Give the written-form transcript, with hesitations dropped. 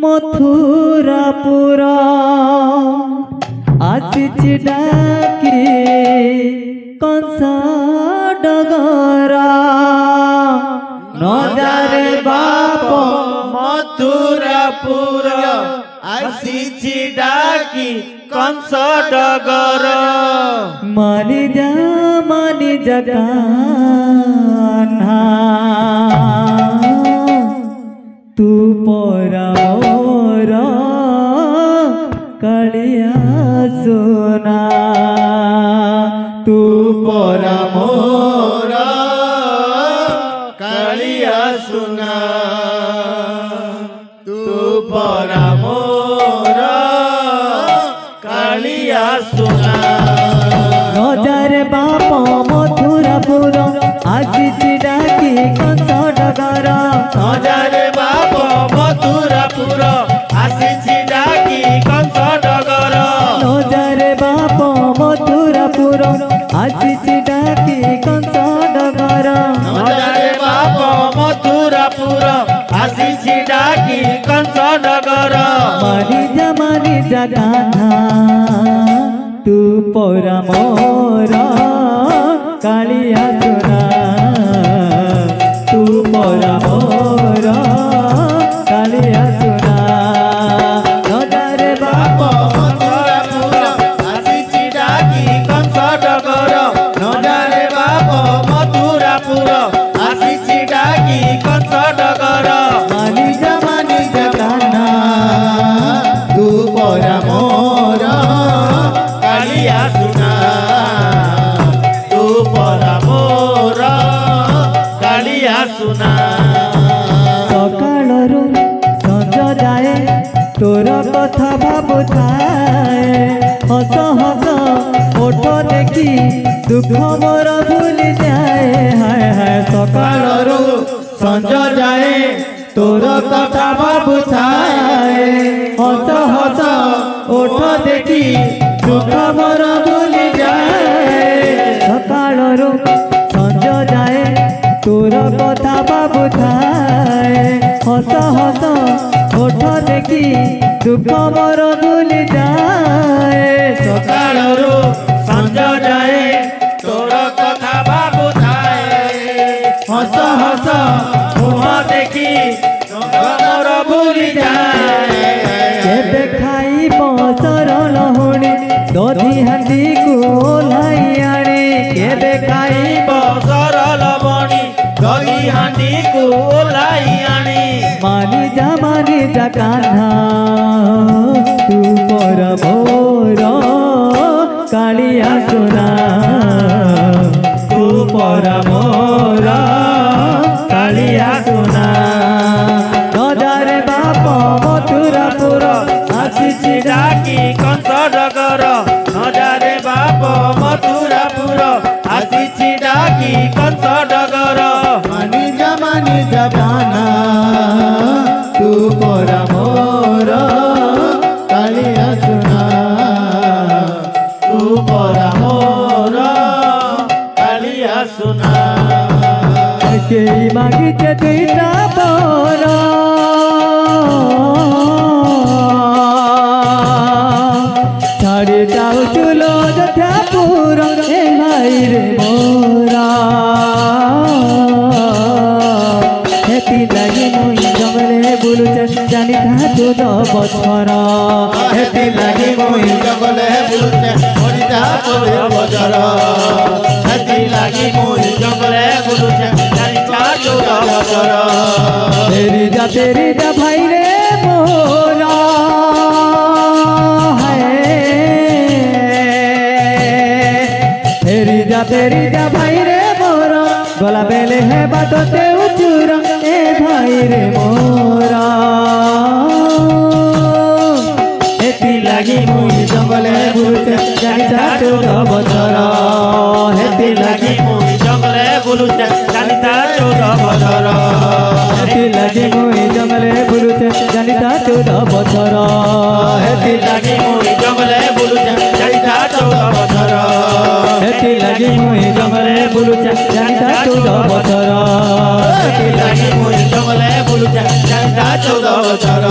मथुरापुरा आसिछि डाकी कंसा डगरा नजारे बाप मथुरापुरा आसिछि डाकी कंस डगरा मानि जा कान्हा तू परा मोर कालिया सोना तू परा मोर कालिया सुना तू परा मोर कालिया सुना नजारे बाप मथुरापुर आसिछि डाकी कंस डगरा नजारे बाप मथुरापुर आसिछि डाकी कंस डगरा नजारे बाप मथुरापुर आसिछि डाकी कंस डगरा नजारे बाप मथुरापुर आसिछि डाकी कंस डगरा मानि जा कान्हा तू परा मोर कालिया सोना तू परा मोर कालिया सोना नजारे बाप मथुरापुर आसिछि डाकी कंस डगरा नजारे बाप मथुरापुर आसिछि डाकी कंस डगरा मानि जा कान्हा तू परा मोर कालिया सुना तू परा मोर कालिया सुना सकाळरू संज जाए तोर कथा भाबुथाए हस हस ओठ देखी दुख मोर भूली जाए हाय हाय सकाळरू संज जाए तोर कथा भाबुथाए हस हस ओठ देखी दुख मोर भूली जाए सकाळरू संज जाए तोर कथा भाबुथाए हस हस ओठ देखी दुख मोर भूली जाए सकाळरू संज जाए तोर कथा भाबुथाए हस हस ओठ देखी दुख मोर भूली जाए केबे खाइब सरल हुणी दधी हांडी को ओह्लाई आणे केबे खाइब सरल बणी दही हांडी को ओह्लाई आणी मानि जा कान्हा तू परा मोर कालिया सोना तू परा मोर कालिया सोना नजारे बाप मथुरापुर आसिछि डाकी कंस डगरा नजारे बाप मथुरापुर आसिछि डाकी कंस डगरा मानि जा कान्हा तू परा मोर कालिया सुना तू परा मोर कालिया सुना के मागिचे दुईटा बर छाड़ी जाऊ चुलो जठापुर ए भाई रे मोरा हेती लगी मुई जंगले बुलुचे जानी था तू द बछर हेती लगी मुई जंगले बुलुचे ओडिता तोरे बजार हेती लगी मुई जंगले बुलुचे जानी था तोरे बजार तेरी जा भाई रे मोरा तेरी जा भाई रे मोरा गला बेले है बातों उचूरा ए भाई रे मोरा हेती लगी मुई जंगले बुलुचे जानी था तोरे बजार हेती लगी मुई जंगले बुलुचे जानी था तोरे बजार हेती लगी मुई जंगले बुलुचे जानी था तोरे बजार हेती लगी मुई जंगले बुलुचे जानी था तोरे बजार हेती लगी मुई जंगले बुलुचे जानी था तोरे बजार हेती लगी मुई जंगले 14 বছর